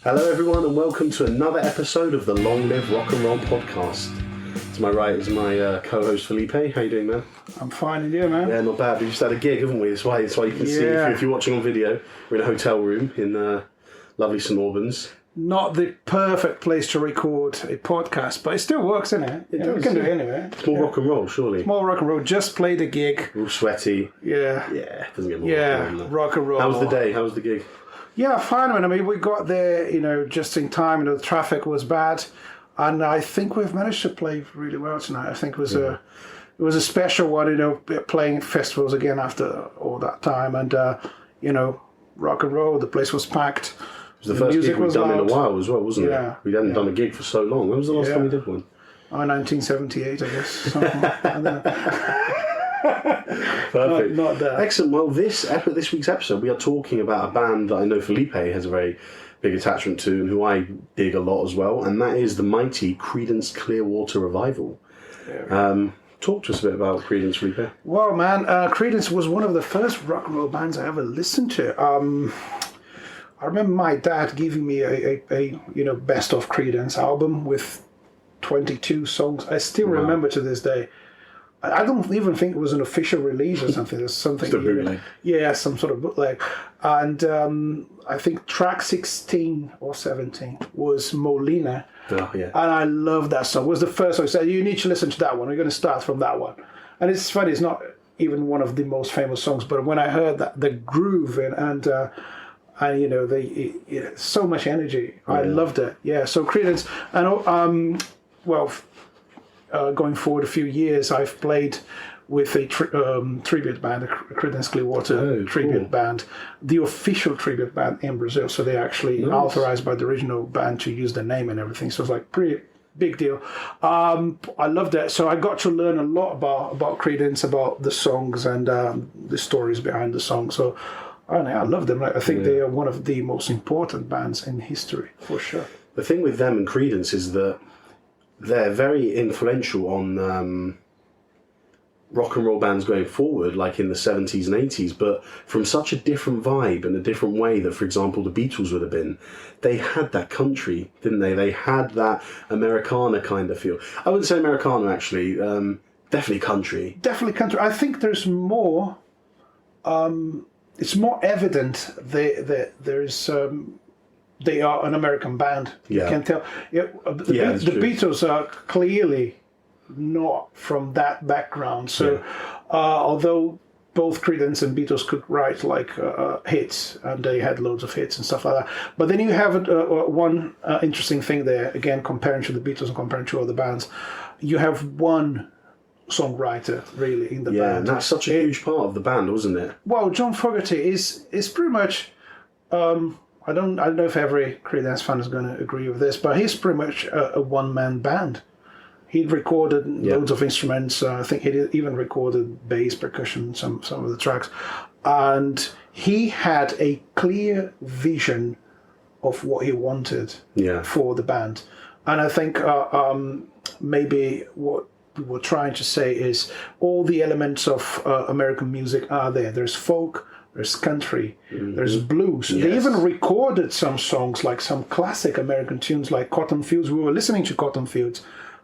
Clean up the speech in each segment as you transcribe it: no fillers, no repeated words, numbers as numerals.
Hello everyone and welcome to another episode of the Long Live Rock and Roll podcast. To my right is my co-host Felipe. How you doing, man? I'm fine, and you, man? Yeah, not bad. We just had a gig, haven't we? That's why you can see, if you're watching on video, we're in a hotel room in lovely St Albans. Not the perfect place to record a podcast, but it still works, isn't it? It does, we can do it anyway. It's more rock and roll, surely. It's more rock and roll. Just played a gig. All sweaty. Yeah. Yeah, doesn't get more rock and roll than that. Rock and roll. How was the day? How was the gig? Yeah, fine. I mean, we got there, just in time. The traffic was bad, and I think we've managed to play really well tonight. I think it was a special one, playing festivals again after all that time, and rock and roll. The place was packed. It was the first gig we've done in a while as well, wasn't it? We hadn't done a gig for so long. When was the last time we did one? 1978, I guess. Something like that. Perfect. Not that. Excellent. Well, this week's episode, we are talking about a band that I know Felipe has a very big attachment to and who I dig a lot as well, and that is the mighty Creedence Clearwater Revival. Talk to us a bit about Creedence, Felipe. Well, man, Creedence was one of the first rock and roll bands I ever listened to. I remember my dad giving me a best of Creedence album with 22 songs. I still remember to this day. I don't even think it was an official release or something. There's something. Bootleg. Yeah, some sort of bootleg. And I think track 16 or 17 was Molina. Oh, yeah. And I love that song. It was the first song. I said, you need to listen to that one. We're going to start from that one. And it's funny, it's not even one of the most famous songs, but when I heard that, the groove and so much energy. Yeah. I loved it. Yeah, so Creedence. And, going forward a few years, I've played with a tribute band, a Creedence Clearwater tribute band, the official tribute band in Brazil. So they actually authorized by the original band to use the name and everything. So it's like pretty big deal. I loved it. So I got to learn a lot about Creedence, about the songs and the stories behind the songs. So I love them. I think they are one of the most important bands in history, for sure. The thing with them and Creedence is that they're very influential on rock and roll bands going forward, like in the 70s and 80s, but from such a different vibe and a different way that, for example, the Beatles would have been. They had that country, didn't they? They had that Americana kind of feel. I wouldn't say Americana, actually. Definitely country. Definitely country. I think there's more... it's more evident that there is... they are an American band. You can tell. The Beatles are clearly not from that background. So, although both Creedence and Beatles could write like hits, and they had loads of hits and stuff like that. But then you have one interesting thing there. Again, comparing to the Beatles and comparing to other bands, you have one songwriter really in the band. Yeah, and that's such a huge part of the band, wasn't it? Well, John Fogerty is pretty much. I don't know if every Creedence fan is going to agree with this, but he's pretty much a one-man band. He recorded loads of instruments. I think he even recorded bass, percussion, some of the tracks. And he had a clear vision of what he wanted for the band. And I think maybe what we were trying to say is all the elements of American music are there. There's folk, there's country, there's blues. Yes. They even recorded some songs, like some classic American tunes like Cotton Fields. We were listening to Cotton Fields.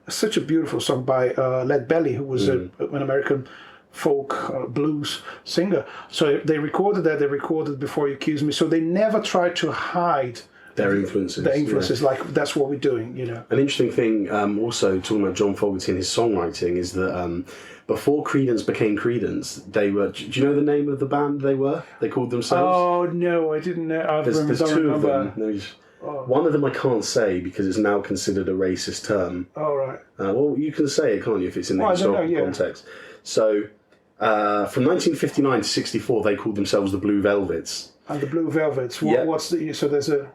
Such a beautiful song by Led Belly, who was an American folk blues singer. So they recorded that. They recorded Before You Accuse Me. So they never tried to hide their influences. Their influences, like that's what we're doing, An interesting thing, also talking about John Fogerty and his songwriting, is that before Creedence became Creedence, they were. Do you know the name of the band they were? They called themselves. Oh no, I didn't know. There's two of them. One of them I can't say because it's now considered a racist term. Oh right. Well, you can say it, can't you, if it's in the historical context? So, from 1959 to 64, they called themselves the Blue Velvets. And the Blue Velvets. What's the? So there's a.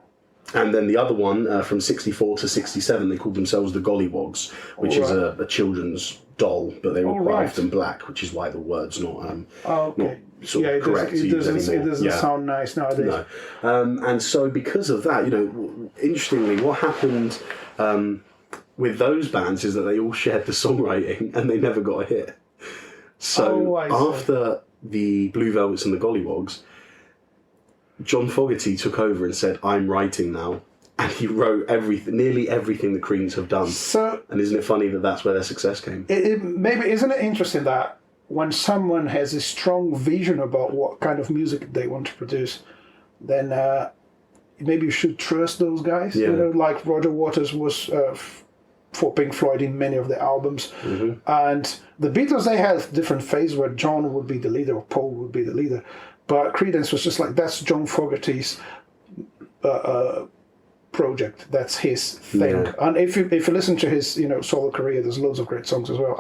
And then the other one, from 64 to 67, they called themselves the Golliwogs, which is a children's doll, but they were quite often black, which is why the word's not sort of correct to use anymore. It doesn't sound nice nowadays. No. And so because of that, interestingly, what happened with those bands is that they all shared the songwriting and they never got a hit. So after the Blue Velvets and the Golliwogs, John Fogerty took over and said, I'm writing now. and he wrote nearly everything the Creedence have done. So, and isn't it funny that that's where their success came? Maybe isn't it interesting that when someone has a strong vision about what kind of music they want to produce, then maybe you should trust those guys. Yeah. You know, like Roger Waters was for Pink Floyd in many of the albums, and the Beatles, they had different phases where John would be the leader or Paul would be the leader, but Creedence was just like, that's John Fogerty's project, that's his thing. Yeah. And if you listen to his solo career, there's loads of great songs as well,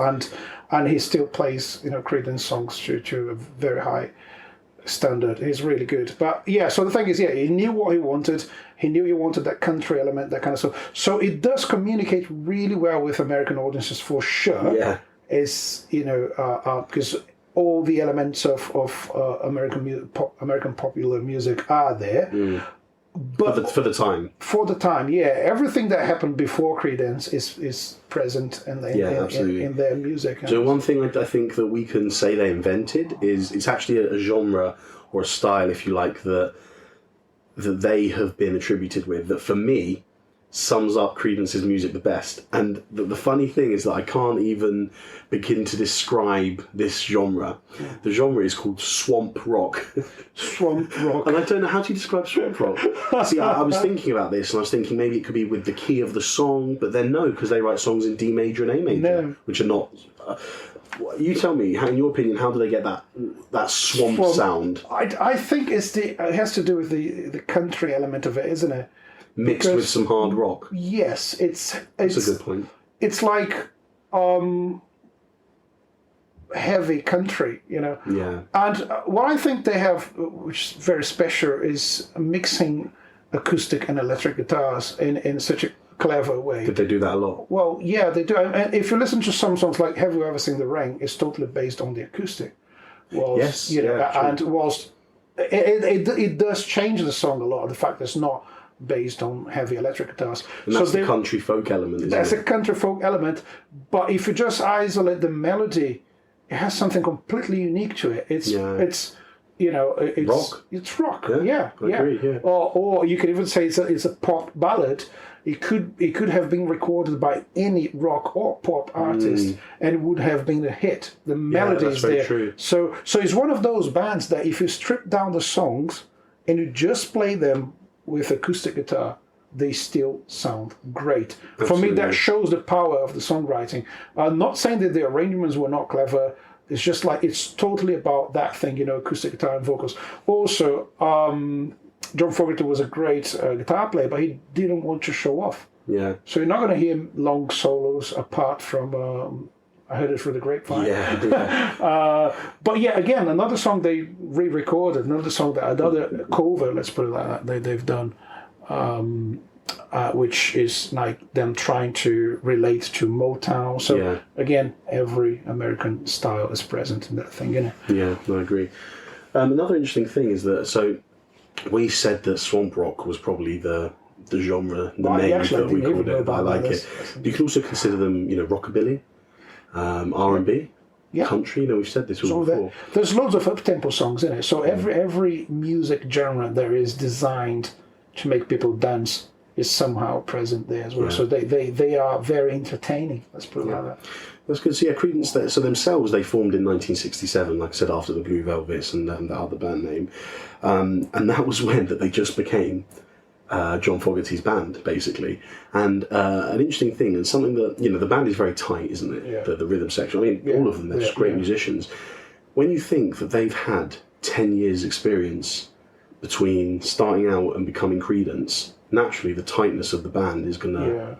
and he still plays Creedence songs to a very high standard. He's really good. But yeah, so the thing is, he knew what he wanted. He knew he wanted that country element, that kind of stuff. So it does communicate really well with American audiences for sure. Yeah. Is because all the elements of American popular music are there. But for the time. For the time, yeah. Everything that happened before Creedence is present in their music. So one thing I think that we can say they invented is it's actually a genre or a style, if you like, that they have been attributed with, that for me sums up Creedence's music the best. And the funny thing is that I can't even begin to describe this genre. The genre is called swamp rock. Swamp rock. And I don't know, how do you describe swamp rock? See, I was thinking about this, and I was thinking maybe it could be with the key of the song, but then no, because they write songs in D major and A major, which are not... you tell me, in your opinion, how do they get that swamp sound? I think it has to do with the country element of it, isn't it? Mixed with some hard rock. Yes, That's a good point. It's like heavy country, Yeah. And what I think they have, which is very special, is mixing acoustic and electric guitars in such a clever way. Did they do that a lot? Well, yeah, they do. And if you listen to some songs like "Have You Ever Seen the Rain," it's totally based on the acoustic. Yes. And whilst it does change the song a lot, the fact that it's not based on heavy electric guitars. And that's the country folk element, isn't it? That's a country folk element, but if you just isolate the melody, it has something completely unique to it. It's rock. It's rock. Yeah, I agree, yeah. Or you could even say it's a pop ballad. It could have been recorded by any rock or pop artist, and it would have been a hit. The melody is there. True. So it's one of those bands that if you strip down the songs and you just play them with acoustic guitar, they still sound great. Absolutely. For me, that shows the power of the songwriting. I'm not saying that the arrangements were not clever. It's just like, it's totally about that thing, acoustic guitar and vocals. Also, John Fogerty was a great guitar player, but he didn't want to show off. Yeah. So you're not going to hear long solos apart from I Heard It Through the Grapevine. Yeah. But yeah, again, another song they re-recorded, another cover, let's put it like that, they've done, which is like them trying to relate to Motown. So again, every American style is present in that thing, isn't it? Yeah, I agree. Another interesting thing is that, so we said that swamp rock was probably the genre, the name that we called it, but I like it. You can also consider them, rockabilly. R&B, country. We've said this all before. There's loads of up-tempo songs in it. So every music genre there is designed to make people dance is somehow present there as well. Yeah. So they are very entertaining. Let's put it like that. That's good. So Creedence, so themselves, they formed in 1967, like I said, after the Blue Velvets and the other band name. And that was when that they just became John Fogerty's band, basically. And an interesting thing, and something that, the band is very tight, isn't it? Yeah. The rhythm section. I mean, all of them, they're just great musicians. When you think that they've had 10 years experience between starting out and becoming Creedence, naturally the tightness of the band is going to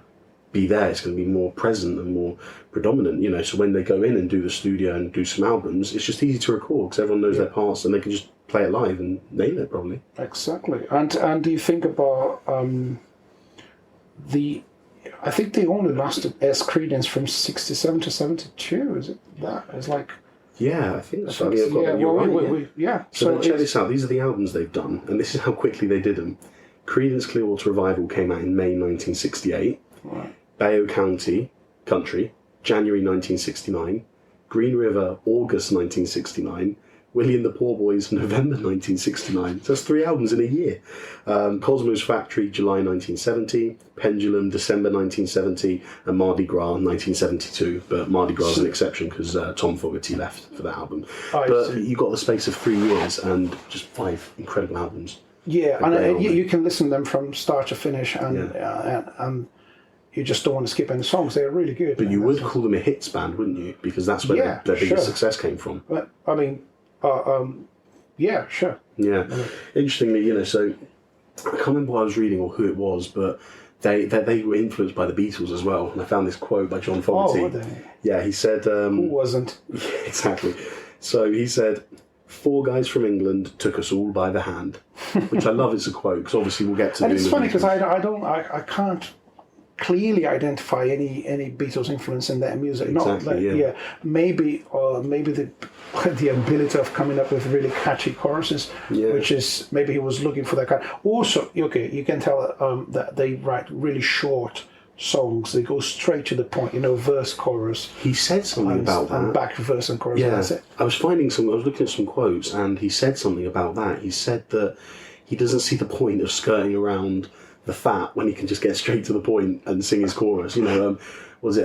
be there. It's going to be more present and more predominant, so when they go in and do the studio and do some albums, it's just easy to record because everyone knows their parts and they can just play it live and nail it, probably. Exactly. And do you think about I think they only lasted as Creedence from 67 to 72, is it that? It's like... Yeah, I think so. So check this out. These are the albums they've done, and this is how quickly they did them. Creedence Clearwater Revival came out in May 1968. Right. Bayou County, Country, January 1969. Green River, August 1969. Willie and the Poor Boys, November 1969. So that's 3 albums in a year. Cosmo's Factory, July 1970. Pendulum, December 1970. And Mardi Gras, 1972. But Mardi Gras is an exception because Tom Fogerty left for that album. But you got the space of 3 years and just 5 incredible albums. Yeah, and you can listen to them from start to finish, and you just don't want to skip any songs. They're really good. But you would call them a hits band, wouldn't you? Because that's where their biggest success came from. But, I mean, yeah, sure. Yeah. Interestingly, so I can't remember what I was reading or who it was, but they were influenced by the Beatles as well. And I found this quote by John Fogerty. Oh, were they? Yeah, he said... who wasn't? Yeah, exactly. So he said... 4 guys from England took us all by the hand, which I love as a quote because obviously we'll get to. And it's funny because I can't clearly identify any Beatles influence in their music. Exactly, Not maybe the ability of coming up with really catchy choruses, which is maybe he was looking for that kind. Also, okay, you can tell that they write really short songs. They go straight to the point, verse, chorus. He said something about that. And back to verse and chorus. Yeah, and that's it. I was looking at some quotes, and he said something about that. He said that he doesn't see the point of skirting around the fat when he can just get straight to the point and sing his chorus. Was it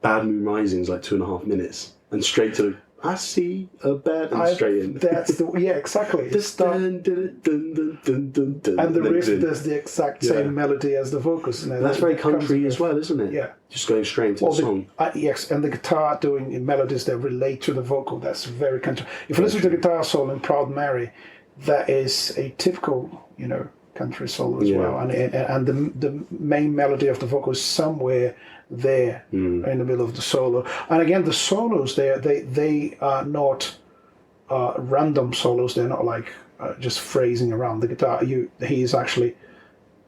Bad Moon Rising is like 2.5 minutes, and straight to the I see a bed and straight in. That's exactly. The start, and the riff does the exact same melody as the vocals. That's very country as well, isn't it? Yeah. Just going straight into the song. Yes, and the guitar doing melodies that relate to the vocal. That's very country. If you listen to the guitar solo in Proud Mary, that is a typical, country solo as well. And the main melody of the vocal is somewhere there in the middle of the solo. And again, the solos there, they are not random solos. They're not like just phrasing around the guitar. He is actually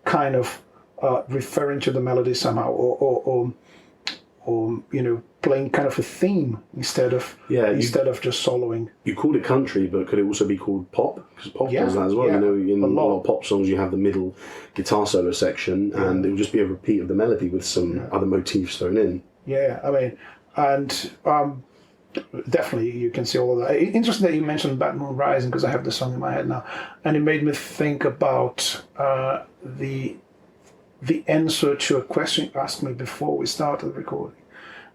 kind of referring to the melody somehow, or playing kind of a theme instead of just soloing. You called it country, but could it also be called pop? Because pop does that as well. Yeah, in a lot of pop songs, you have the middle guitar solo section, and it will just be a repeat of the melody with some other motifs thrown in. Yeah, I mean, and definitely you can see all of that. Interesting that you mentioned Bad Moon Rising, because I have the song in my head now, and it made me think about the answer to a question you asked me before we started recording.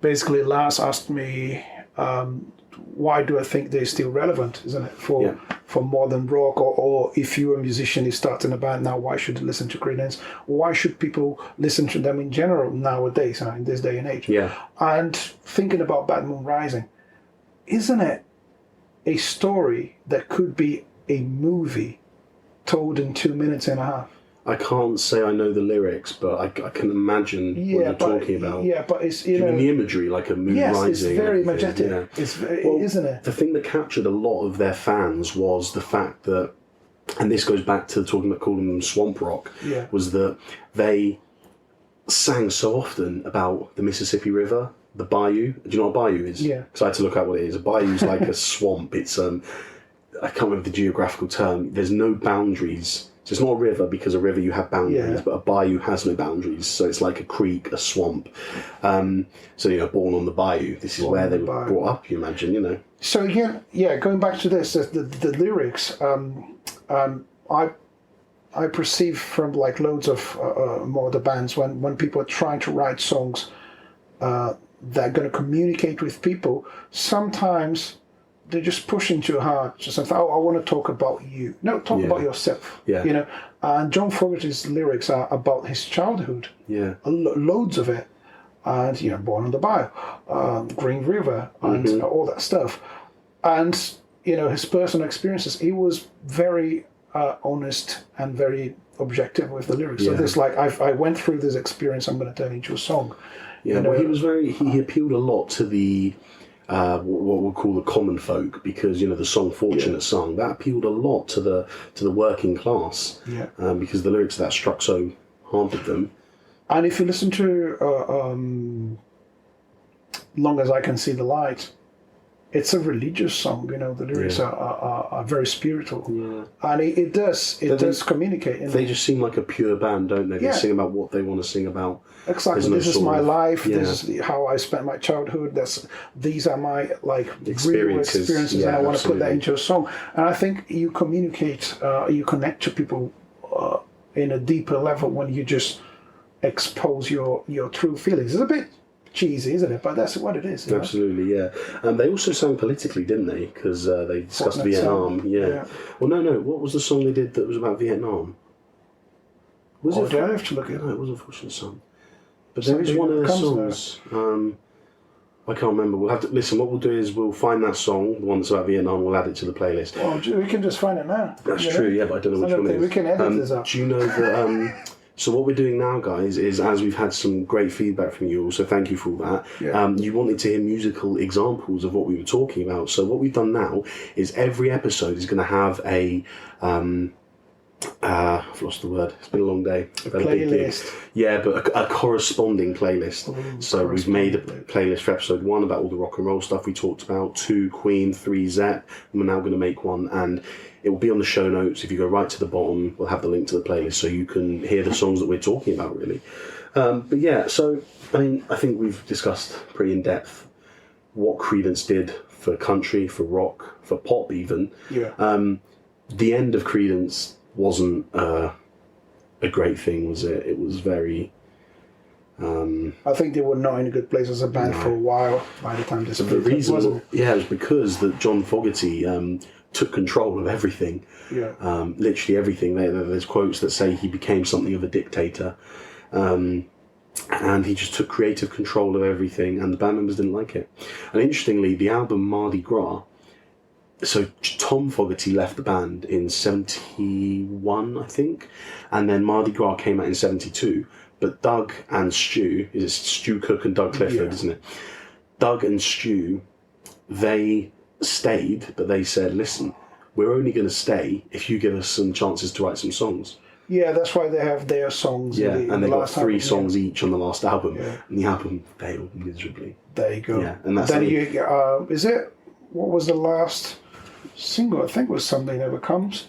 Basically, Laz asked me, why do I think they're still relevant, isn't it, for modern rock, or if you're a musician, you start in a band now, why should you listen to Creedence? Why should people listen to them in general nowadays, in this day and age? Yeah. And thinking about Bad Moon Rising, isn't it a story that could be a movie told in 2.5 minutes? I can't say I know the lyrics, but I can imagine what you're talking about. Yeah, but it's the imagery, like a moon rising. Yes, it's very majestic. Yeah. Isn't it? The thing that captured a lot of their fans was the fact that, and this goes back to calling them swamp rock, was that they sang so often about the Mississippi River, the bayou. Do you know what a bayou is? Yeah. Because I had to look up what it is. A bayou is like a swamp. It's I can't remember the geographical term. There's no boundaries. So it's not a river, because a river you have boundaries, but a bayou has no boundaries. So it's like a creek, a swamp. So, born on the bayou. This is where they were brought up, you imagine, So again, going back to this, the lyrics, I perceive from like loads of more of the bands, when people are trying to write songs that are going to communicate with people, sometimes they're just pushing too hard. Just something. I want to talk about you. No, talk about yourself. Yeah. And John Fogerty's lyrics are about his childhood. Yeah. Loads of it. And Born on the Bayou, Green River, and all that stuff. And his personal experiences. He was very honest and very objective with the lyrics. So this, like, I went through this experience. I'm going to turn into a song. Yeah. Well, he appealed a lot to the. What we'll call the common folk, because the song "Fortunate Son" that appealed a lot to the working class, because the lyrics of that struck so hard with them. And if you listen to "Long as I Can See the Light," it's a religious song. You know, the lyrics are very spiritual, and it does communicate. They just seem like a pure band, don't they? They sing about what they want to sing about. Exactly. This is my life. This is how I spent my childhood. These are my real experiences, and I want to put that into a song. And I think you communicate, you connect to people in a deeper level when you just expose your true feelings. It's a bit cheesy, isn't it? But that's what it is. Absolutely, yeah. And they also sang politically, didn't they? Because they discussed Vietnam. Yeah. Well, no. What was the song they did that was about Vietnam? Was it? I have to look at it. No, it wasn't Fortunate Son. But there is one of their songs. I can't remember. We'll have to listen. What we'll do is we'll find that song, the one that's about Vietnam. We'll add it to the playlist. Well, we can just find it now. That's true. Yeah, but I don't know which one it is. We can edit this up. Do you know that? So what we're doing now, guys, is as we've had some great feedback from you all, so thank you for all that. Yeah. You wanted to hear musical examples of what we were talking about. So what we've done now is every episode is going to have a I've lost the word. It's been a long day. A playlist. Yeah, but a corresponding playlist. So we've made a playlist for episode 1 about all the rock and roll stuff we talked about, 2 Queen, 3 Zepp, and we're now going to make one, and it will be on the show notes. If you go right to the bottom, we'll have the link to the playlist so you can hear the songs that we're talking about, really. But yeah, so, I mean, I think we've discussed pretty in depth what Creedence did for country, for rock, for pop even. Yeah. The end of Creedence wasn't a great thing, was it? It was very... I think they were not in a good place as a band for a while by the time they split. The reason it was because that John Fogerty took control of everything. Yeah. Literally everything. There's quotes that say he became something of a dictator. And he just took creative control of everything, and the band members didn't like it. And interestingly, the album Mardi Gras, so Tom Fogerty left the band in 71, I think, and then Mardi Gras came out in 72. But Doug and Stu, is it Stu Cook and Doug Clifford, isn't it? Doug and Stu, they stayed, but they said, listen, we're only going to stay if you give us some chances to write some songs. Yeah, that's why they have their songs. Yeah, and they got 3 songs each on the last album. Yeah. And the album failed miserably. There you go. Yeah, and that's then what was the last single? I think it was Someday Never Comes.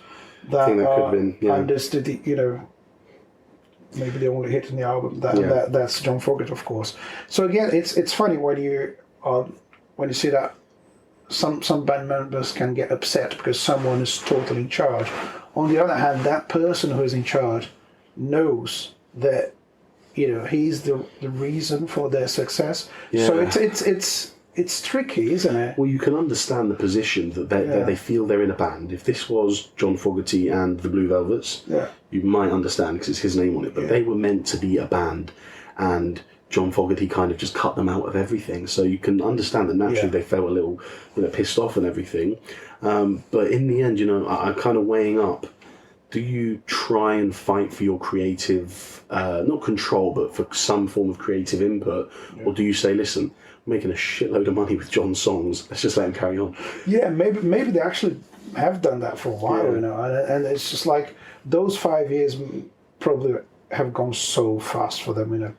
I think that could have been, yeah. And this did, maybe the only hit in the album. That's John Fogerty, of course. So again, it's funny when you see that some band members can get upset because someone is totally in charge. On the other hand, that person who is in charge knows that he's the reason for their success. Yeah. So it's tricky, isn't it? Well, you can understand the position that they feel they're in a band. If this was John Fogerty and the Blue Velvets, you might understand because it's his name on it. But they were meant to be a band, and John Fogerty kind of just cut them out of everything. So you can understand that naturally they felt a little pissed off and everything. But in the end, I'm kind of weighing up. Do you try and fight for your creative, not control, but for some form of creative input? Yeah. Or do you say, listen, I'm making a shitload of money with John's songs, let's just let him carry on? Yeah, maybe they actually have done that for a while, and it's just like those 5 years probably have gone so fast for them,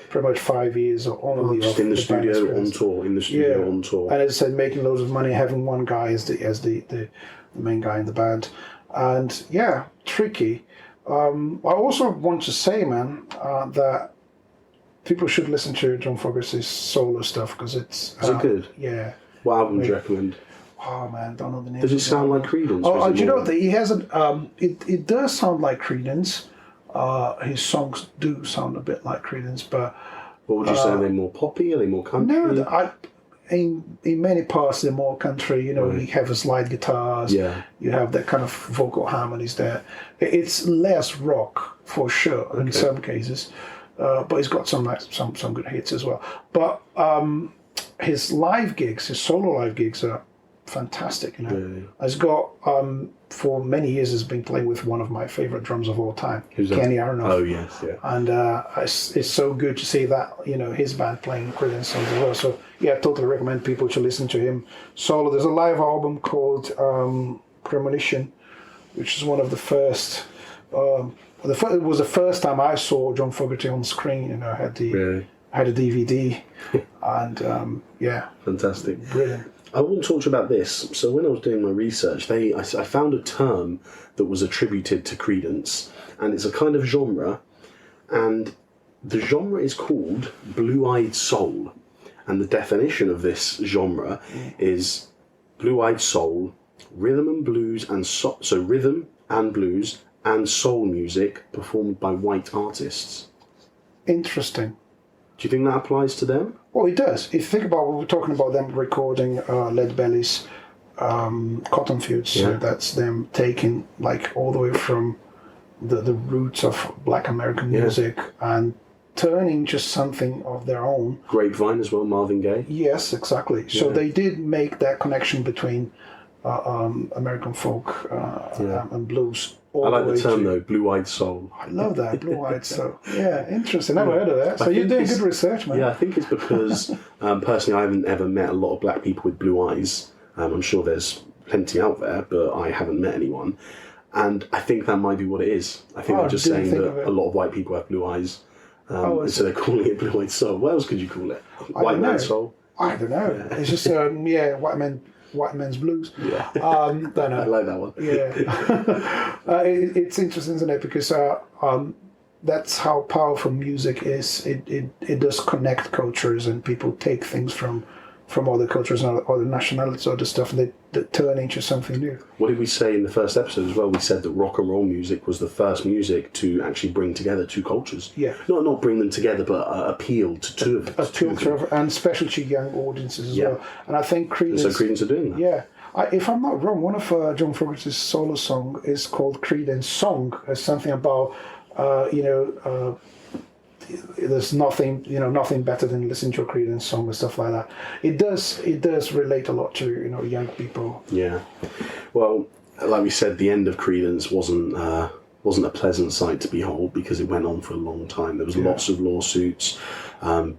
pretty much 5 years only just in the studio on tour, on tour. And as I said, making loads of money, having one guy as the main guy in the band. And tricky. I also want to say, man, that people should listen to John Fogerty's solo stuff because it's... Is it good? Yeah. What album do you recommend? Oh man, don't know the name. Does it sound like Creedence? Oh, do you know that he hasn't? It does sound like Creedence. His songs do sound a bit like Creedence, but... What would you say? Are they more poppy? Are they more country? No, in many parts they're more country. You have a slide guitars. Yeah. You have that kind of vocal harmonies there. It's less rock for sure in some cases, but he's got some good hits as well. But his solo live gigs are fantastic. He's got for many years has been playing with one of my favorite drums of all time, Kenny Aronoff. Oh yes, yeah. And it's so good to see that his band playing Creedence songs as well. So I totally recommend people to listen to him solo. There's a live album called Premonition, which is one of the first. It was the first time I saw John Fogerty on screen. I had a DVD, and fantastic, brilliant. I want to talk to you about this. So when I was doing my research, I found a term that was attributed to Creedence, and it's a kind of genre, and the genre is called blue-eyed soul. And the definition of this genre is blue-eyed soul, rhythm and blues, and so rhythm and blues and soul music performed by white artists. Interesting. Do you think that applies to them? Well, it does. If you think about what we're talking about, them recording Lead Belly's Cotton Fields, so that's them taking like all the way from the roots of Black American music and turning just something of their own. Grapevine as well, Marvin Gaye. Yes, exactly. So they did make that connection between American folk and blues. I like the term though, blue-eyed soul. I love that, blue-eyed soul. Yeah, interesting. Never heard of that. So you're doing good research, man. Yeah, I think it's because personally I haven't ever met a lot of black people with blue eyes. I'm sure there's plenty out there, but I haven't met anyone. And I think that might be what it is. I think they're just saying that a lot of white people have blue eyes. And so they're calling it blue-eyed soul. What else could you call it? White man's soul? I don't know. Yeah. It's just, white men's blues. Yeah. Don't know. I like that one. Yeah. It's interesting, isn't it? Because that's how powerful music is. It does connect cultures, and people take things from other cultures and other nationalities, other stuff, and they turn into something new. What did we say in the first episode as well? We said that rock and roll music was the first music to actually bring together two cultures. Yeah. Not bring them together, but appeal to two of them. And especially to young audiences as well. And I think Creedence... So Creedence are doing that. Yeah. If I'm not wrong, one of John Fogerty's solo song is called Creedence Song. It's something about, there's nothing better than listening to a Creedence song and stuff like that. It does relate a lot to young people. Yeah, well, like we said, the end of Creedence wasn't a pleasant sight to behold because it went on for a long time. There was lots of lawsuits,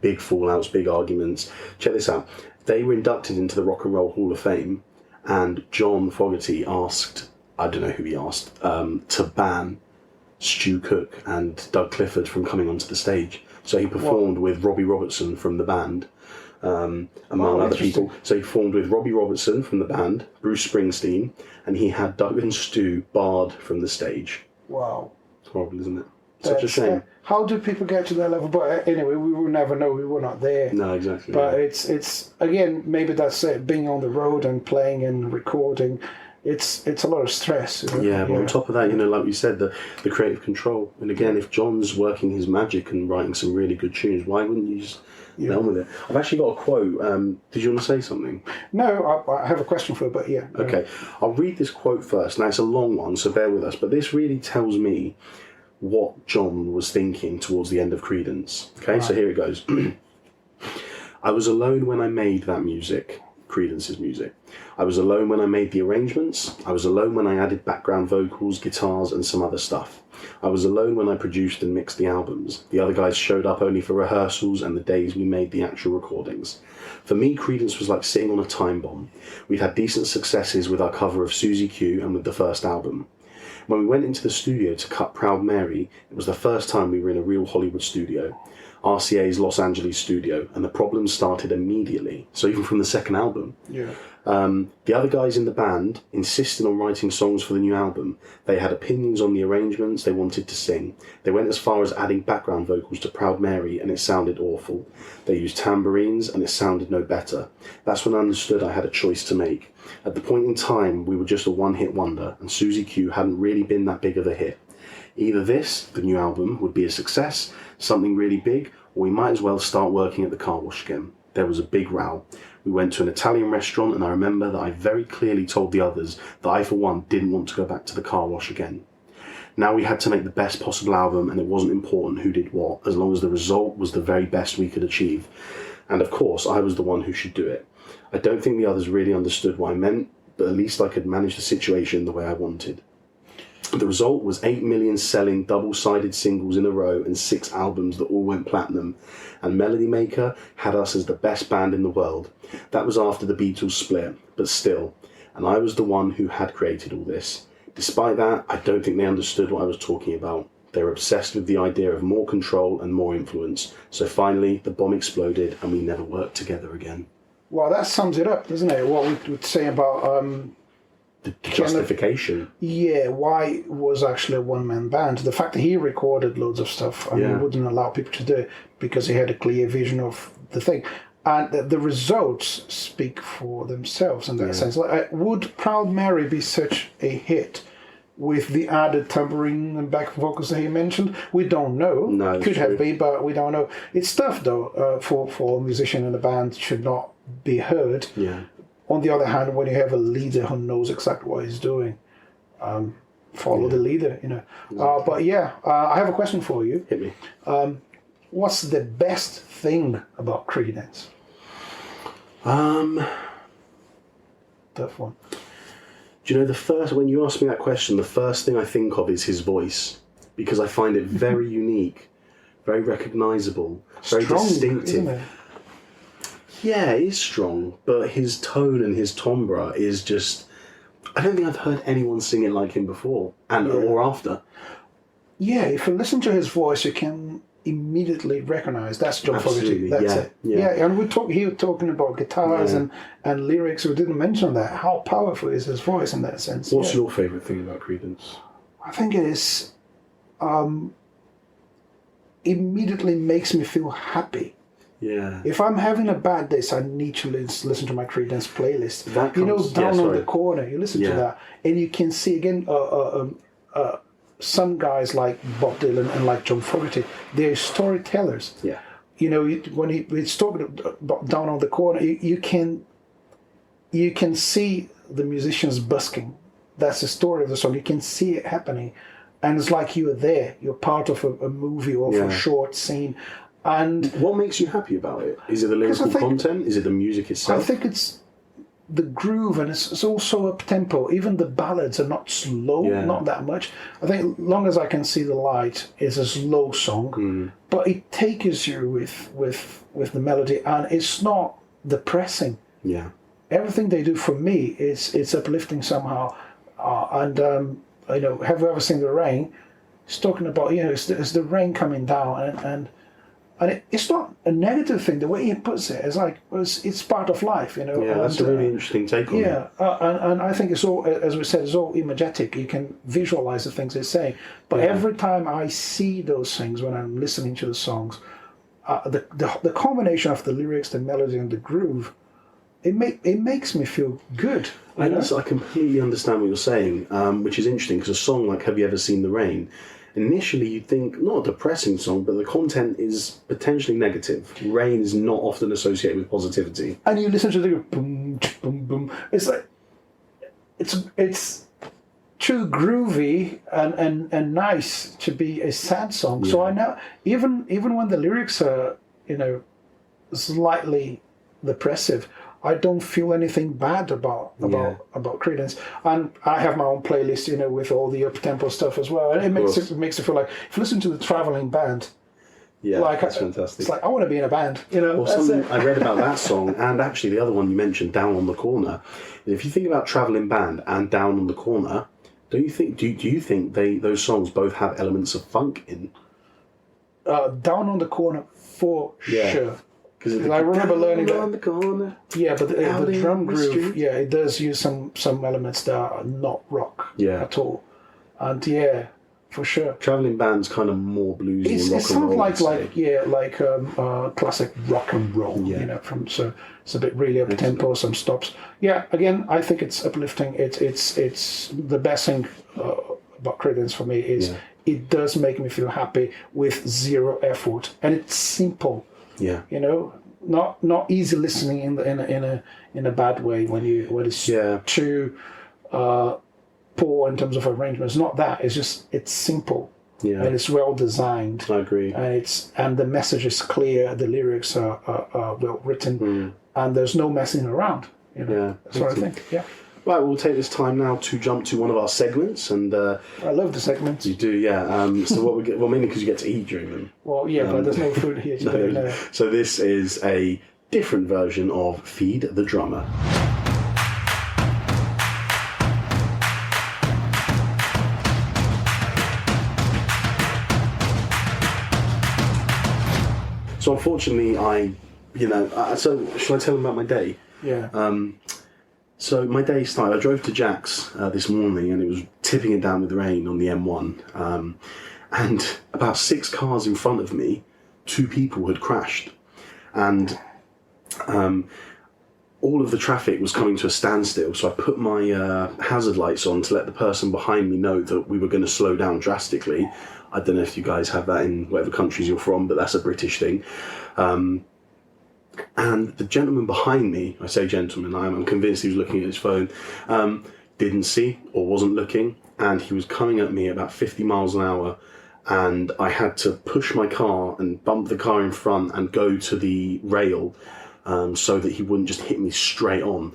big fallouts, big arguments. Check this out: they were inducted into the Rock and Roll Hall of Fame, and John Fogerty asked, I don't know who he asked, to ban Stu Cook and Doug Clifford from coming onto the stage. So he performed with Robbie Robertson from the band, among other people. So he performed with Robbie Robertson from the band, Bruce Springsteen, and he had Doug and Stu barred from the stage. Wow. It's horrible, isn't it? Such a shame. How do people get to that level? But anyway, we will never know. We were not there. No, exactly. But it's again, maybe that's it, being on the road and playing and recording. It's a lot of stress. Yeah, but on top of that, like we said, the creative control. And again, if John's working his magic and writing some really good tunes, why wouldn't you just get on with it? I've actually got a quote. Did you want to say something? No, I have a question for it, but yeah. Okay, I'll read this quote first. Now, it's a long one, so bear with us. But this really tells me what John was thinking towards the end of Creedence. Okay, so here it goes. I was alone when I made that music. Creedence's music. I was alone when I made the arrangements. I was alone when I added background vocals, guitars, and some other stuff. I was alone when I produced and mixed the albums. The other guys showed up only for rehearsals and the days we made the actual recordings. For me, Creedence was like sitting on a time bomb. We'd had decent successes with our cover of Susie Q and with the first album. When we went into the studio to cut Proud Mary, it was the first time we were in a real Hollywood studio. RCA's Los Angeles studio, and the problems started immediately. So even from the second album. Yeah. The other guys in the band insisted on writing songs for the new album. They had opinions on the arrangements they wanted to sing. They went as far as adding background vocals to Proud Mary, and it sounded awful. They used tambourines, and it sounded no better. That's when I understood I had a choice to make. At the point in time, we were just a one-hit wonder, and Susie Q hadn't really been that big of a hit. Either this, the new album, would be a success, something really big, or we might as well start working at the car wash again. There was a big row. We went to an Italian restaurant, and I remember that I very clearly told the others that I, for one, didn't want to go back to the car wash again. Now we had to make the best possible album, and it wasn't important who did what, as long as the result was the very best we could achieve. And of course, I was the one who should do it. I don't think the others really understood what I meant, but at least I could manage the situation the way I wanted. The result was 8 million selling double-sided singles in a row and 6 albums that all went platinum, and Melody Maker had us as the best band in the world. That was after the Beatles split, but still, and I was the one who had created all this. Despite that, I don't think they understood what I was talking about. They were obsessed with the idea of more control and more influence, so finally the bomb exploded and we never worked together again. Well, that sums it up, doesn't it? What we would say about The justification. why it was actually a one-man band. The fact that he recorded loads of stuff and he wouldn't allow people to do it because he had a clear vision of the thing. And the results speak for themselves in that sense. Like, would Proud Mary be such a hit with the added tambourine and back vocals that he mentioned? We don't know. No, could have been, but we don't know. It's tough, though, for a musician in a band should not be heard. Yeah. On the other hand, when you have a leader who knows exactly what he's doing, follow the leader, you know. But I have a question for you. Hit me. What's the best thing about Creedence? Tough one. Do you know, when you ask me that question, the first thing I think of is his voice, because I find it very unique, very recognisable, very Strong, distinctive. isn't it? Yeah, it is strong, but his tone and his timbre is just... I don't think I've heard anyone sing it like him before, or after. Yeah, if you listen to his voice, you can immediately recognise that's John Fogerty. That's it. Yeah. And he was talking about guitars and lyrics. We didn't mention that. How powerful is his voice in that sense? What's your favourite thing about Creedence? I think it is... immediately makes me feel happy. Yeah. If I'm having a bad day, so I need to listen to my Creedence playlist. Down on the corner, you listen to that, and you can see again some guys like Bob Dylan and like John Fogerty, they're storytellers. Yeah. You know, when he's talking about Down on the Corner, you can see the musicians busking. That's the story of the song. You can see it happening, and it's like you are there. You're part of a movie or of a short scene. And what makes you happy about it? Is it the lyrical content? Is it the music itself? I think it's the groove, and it's also up tempo. Even the ballads are not slow, not that much. I think Long As I Can See the Light is a slow song, but it takes you with the melody, and it's not depressing. Yeah. Everything they do for me it's uplifting somehow. Have you ever seen The Rain? It's talking about, it's the rain coming down, and it's not a negative thing. The way he puts it is like it's part of life, you know. Yeah, that's a really interesting take on it. Yeah, and I think it's all, as we said, it's all imagetic. You can visualize the things they say. But every time I see those things when I'm listening to the songs, the combination of the lyrics, the melody, and the groove, it makes me feel good. I completely understand what you're saying, which is interesting because a song like "Have You Ever Seen the Rain?" Initially, you'd think, not a depressing song, but the content is potentially negative. Rain is not often associated with positivity. And you listen to the boom, boom, boom. It's like, it's too groovy and nice to be a sad song. Yeah. So I know, even when the lyrics are, slightly depressive, I don't feel anything bad about Creedence, and I have my own playlist, with all the up-tempo stuff as well, and it makes it feel like if you listen to the traveling band, that's fantastic. It's like I want to be in a band, Well, I read about that song, and actually the other one you mentioned, "Down on the Corner." If you think about traveling band and "Down on the Corner," do you think those songs both have elements of funk in? "Down on the Corner" for sure. Because I remember learning that. On the corner. Yeah, but the drum groove, it does use some elements that are not rock at all. And for sure. Traveling band's kind of more bluesy and rock and roll. It sounds like classic rock and roll. So it's a bit really up tempo, some stops. Yeah, again, I think it's uplifting. It's the best thing about Creedence for me is it does make me feel happy with zero effort, and it's simple. Yeah, not easy listening in a bad way when it's too poor in terms of arrangements. Not that, it's simple. Yeah, and it's well designed. I agree. And the message is clear. The lyrics are well written, and there's no messing around. That's what I think. Yeah. Right, we'll take this time now to jump to one of our segments, and I love the segments. You do, yeah. So mainly because you get to eat during them. Well, yeah, but there's no food here today. No. So this is a different version of Feed the Drummer. So unfortunately, I So shall I tell them about my day? Yeah. So my day started. I drove to Jack's this morning, and it was tipping it down with rain on the M1. And about 6 cars in front of me, 2 people had crashed, and all of the traffic was coming to a standstill. So I put my hazard lights on to let the person behind me know that we were going to slow down drastically. I don't know if you guys have that in whatever countries you're from, but that's a British thing. And the gentleman behind me, I say gentleman, I'm convinced he was looking at his phone, didn't see or wasn't looking, and he was coming at me about 50 miles an hour, and I had to push my car and bump the car in front and go to the rail so that he wouldn't just hit me straight on.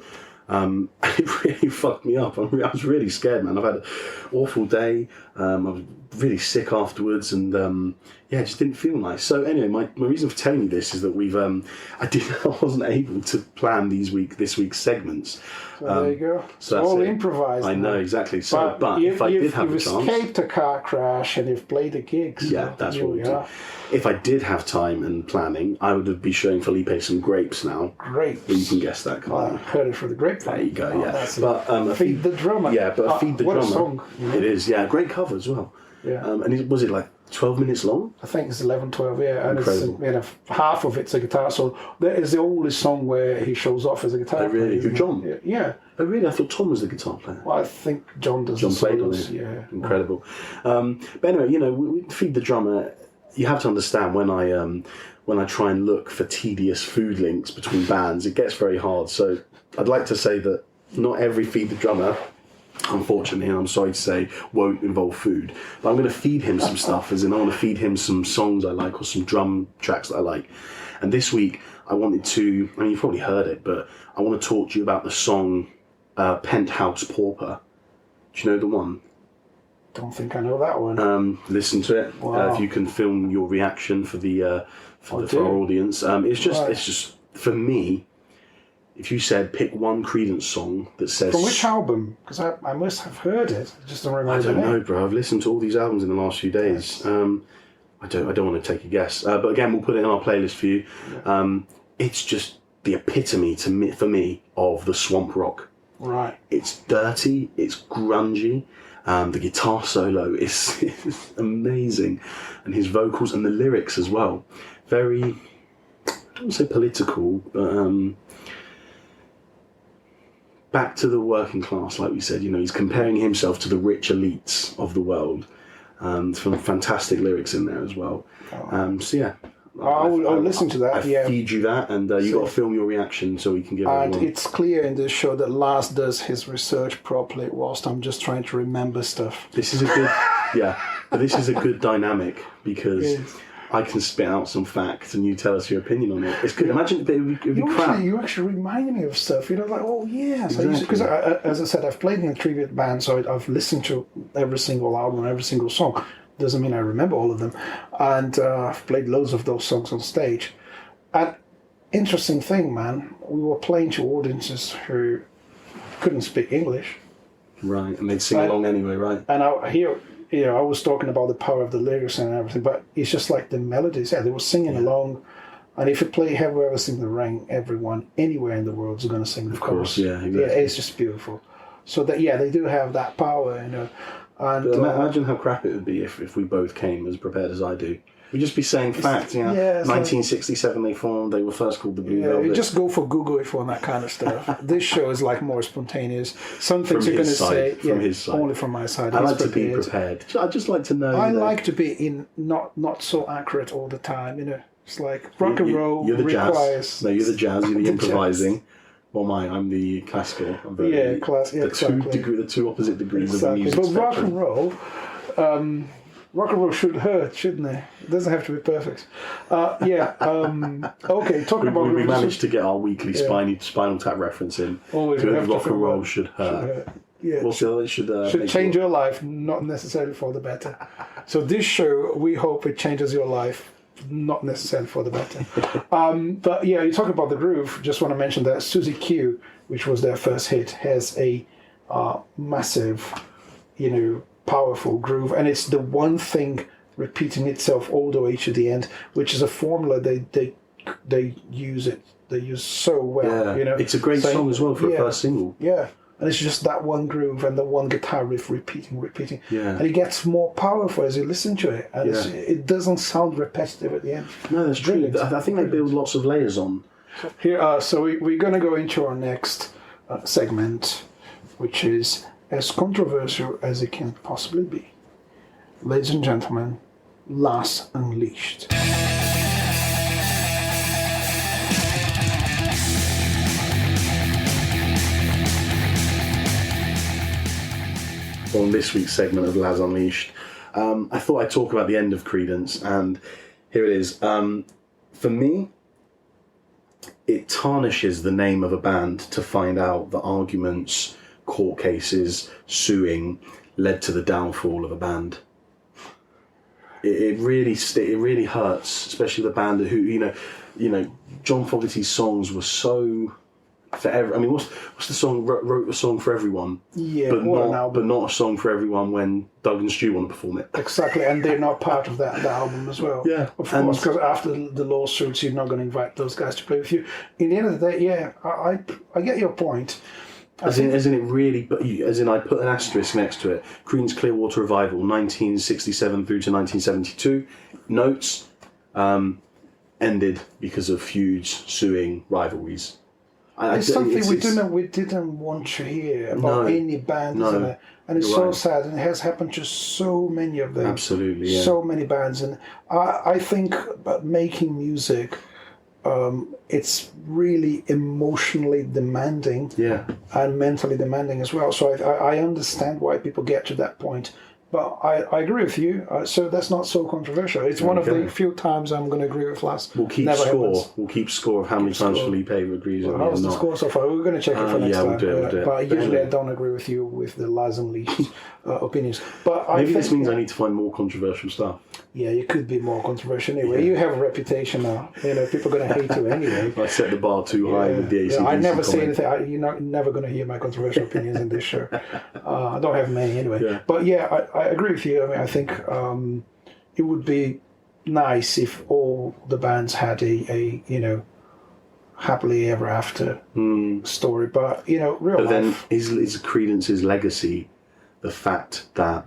It really fucked me up. I was really scared, man. I've had an awful day. I was really sick afterwards, and it just didn't feel nice. So anyway, my reason for telling you this is that I wasn't able to plan this week's segments. So there you go. So it's all improvised. I know, exactly. So, but if I did have a chance, you've escaped a car crash and you've played a gig. So yeah, that's what we do. If I did have time and planning, I would be showing Felipe some grapes now. Grapes. But you can guess that, can't I heard it for the grapevine. There you go, yeah. But Feed the Drummer. Yeah, but Feed the Drummer. Drummer. What a song. It is, yeah. Great cover as well. Yeah. And was it like 12 minutes long? I think it's 11, 12, yeah. And Incredible. it's, half of it's a guitar solo. That is the only song where he shows off as a guitar player. Really? Who, John? Yeah. Oh, really? I thought Tom was the guitar player. Well, I think John does. John played solos, on it. Yeah. Incredible. But anyway, we Feed the Drummer. You have to understand when I try and look for tedious food links between bands, it gets very hard. So I'd like to say that not every Feed the Drummer, unfortunately, and I'm sorry to say, won't involve food. But I'm going to feed him some stuff, as in I want to feed him some songs I like or some drum tracks that I like. And this week I wanted to, you've probably heard it, but I want to talk to you about the song Penthouse Pauper. Do you know the one? Don't think I know that one. Listen to it. Wow. If you can film your reaction for our audience. It's just for me. If you said pick one Creedence song that says from which album? Because I must have heard it. I just don't remember. I don't know, bro. I've listened to all these albums in the last few days. I don't want to take a guess. But again, we'll put it in our playlist for you. Yeah. It's just the epitome for me of the swamp rock. Right. It's dirty. It's grungy. The guitar solo is amazing, and his vocals and the lyrics as well. Very, I don't want to say political, but back to the working class, like we said. He's comparing himself to the rich elites of the world. Some fantastic lyrics in there as well. So yeah. I'll listen to that. I feed you that, and you got to film your reaction so we can give and everyone. It's clear in this show that Laz does his research properly, whilst I'm just trying to remember stuff. This is a good, but this is a good dynamic because I can spit out some facts and you tell us your opinion on it. It's good. Imagine it'd be crap. You actually remind me of stuff. Like, oh yeah, Exactly. Because as I said, I've played in a tribute band, so I've listened to every single album, every single song. Doesn't mean I remember all of them, and I've played loads of those songs on stage. And interesting thing, man, we were playing to audiences who couldn't speak English, right? And they'd sing along anyway, right? And I was talking about the power of the lyrics and everything, but it's just like the melodies. Yeah, they were singing along, and if you play "Have You Ever Seen the Rain," everyone anywhere in the world is going to sing the chorus. Yeah, exactly. Yeah, it's just beautiful. So that they do have that power, And imagine how crap it would be if we both came as prepared as I do. We'd just be saying facts. 1967 they formed. They were first called the Blue Velvet. You just go for Google if you want that kind of stuff. This show is like more spontaneous. Some things you're going to say from his side. Only from my side. I like to be prepared. I just like to know. I like to be not so accurate all the time. It's like rock and roll you're the requires. Jazz. No, you're the jazz. You're the improvising. Well, I'm the classical. Exactly. The two opposite degrees of the music But spectrum. rock and roll should hurt, shouldn't it? It doesn't have to be perfect. Okay, talking about... We managed to get our weekly Spinal Tap reference in. Always Good rock and roll should hurt. Yeah, it should change your life, not necessarily for the better. So this show, we hope it changes your life, not necessarily for the better. But yeah, you talk about the groove. Just want to mention that Suzy Q, which was their first hit, has a massive, powerful groove, and it's the one thing repeating itself all the way to the end, which is a formula they they use it. They use so well. Yeah. It's a great song as well for a first single. Yeah. And it's just that one groove and the one guitar riff repeating. Yeah. And it gets more powerful as you listen to it. And it doesn't sound repetitive at the end. No, that's true. I think they build lots of layers on. So we're going to go into our next segment, which is as controversial as it can possibly be. Ladies and gentlemen, Laz Unleashed. On this week's segment of Laz Unleashed, I thought I'd talk about the end of Creedence, and here it is. For me, it tarnishes the name of a band to find out that arguments, court cases, suing led to the downfall of a band. It really hurts, especially the band who you know John Fogerty's songs were so. I mean, what's the song? Wrote a song for everyone. Yeah, but not a song for everyone when Doug and Stu want to perform it. Exactly, and they're not part of that album as well. Yeah, of course, because after the lawsuits, you're not going to invite those guys to play with you. In the end of the day, yeah, I get your point. As in it really, I put an asterisk next to it. Creedence Clearwater Revival, 1967 through to 1972. Notes ended because of feuds, suing, rivalries. It's something we didn't want to hear about any band, isn't it? And it's so sad, and it has happened to so many of them. Absolutely, yeah. So many bands, and I think about making music. It's really emotionally demanding, and mentally demanding as well. So I understand why people get to that point. But I agree with you. So that's not so controversial. It's one of the few times I'm going to agree with Laz. We'll keep score. We'll keep score of how many times Felipe agrees with me. How's the score so far? We're going to check it for next time. We'll do it. But usually I don't agree with you with the Laz Unleashed opinions. But maybe this means I need to find more controversial stuff. Yeah, you could be more controversial anyway. You have a reputation now. People are going to hate you anyway. I set the bar too high with the AC. I never say anything. You're never going to hear my controversial opinions in this show. I don't have many anyway. Yeah. But yeah, I agree with you. I mean, I think it would be nice if all the bands had a happily ever after story. But real life. But then is Creedence's legacy the fact that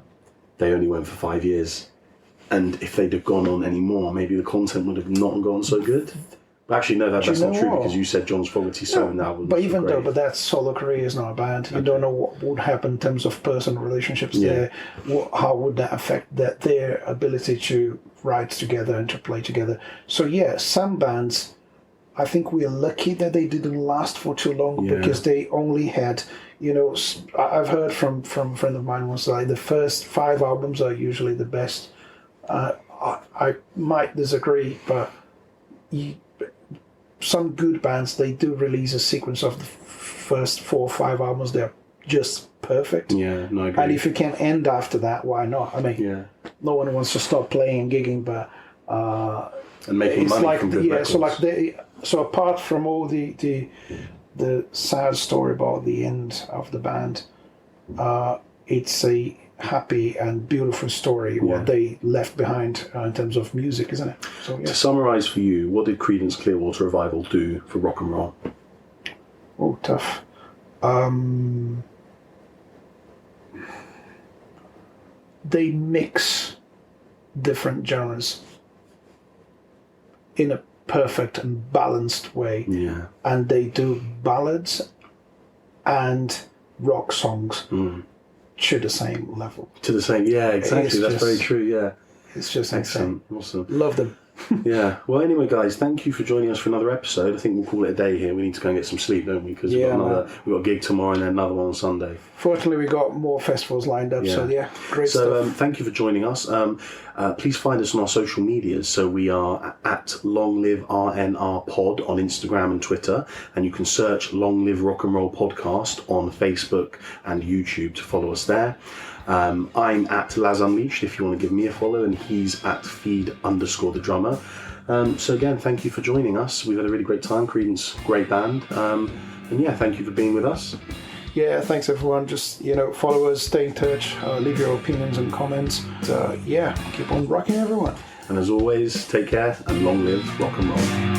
they only went for 5 years? And if they'd have gone on any more, maybe the content would have not gone so good. But actually, no, that's not true because you said John Fogerty's song now. But even though, that solo career is not a band. You don't know what would happen in terms of personal relationships there. How would that affect their ability to write together and to play together? So yeah, some bands, I think we're lucky that they didn't last for too long because they only had, I've heard from a friend of mine once, like the first 5 albums are usually the best. I might disagree, but some good bands, they do release a sequence of the first 4 or 5 albums. They're just perfect. Yeah, no, I agree. And if you can end after that, why not? I mean, no one wants to stop playing and gigging, but and making money from good records. So apart from all the sad story about the end of the band, it's a happy and beautiful story what they left behind in terms of music, isn't it? So to summarise for you, what did Creedence Clearwater Revival do for rock and roll? Oh, tough. They mix different genres in a perfect and balanced way. Yeah. And they do ballads and rock songs to the same level. To the same, yeah, exactly. That's very true, yeah. It's just excellent. Insane. Awesome. Love them. Yeah. Well, anyway, guys, thank you for joining us for another episode. I think we'll call it a day here. We need to go and get some sleep, don't we? Because we've got a gig tomorrow and then another one on Sunday. Fortunately, we got more festivals lined up. So great stuff. So thank you for joining us. Please find us on our social medias. So we are at Long Live RNR Pod on Instagram and Twitter, and you can search Long Live Rock and Roll Podcast on Facebook and YouTube to follow us there. I'm at Laz Unleashed if you want to give me a follow, and he's at feed_the drummer. So again, thank you for joining us. We've had a really great time. Creedence, great band. And thank you for being with us. Yeah, thanks everyone. Just, follow us, stay in touch, leave your opinions and comments. Keep on rocking everyone. And as always, take care and long live rock and roll.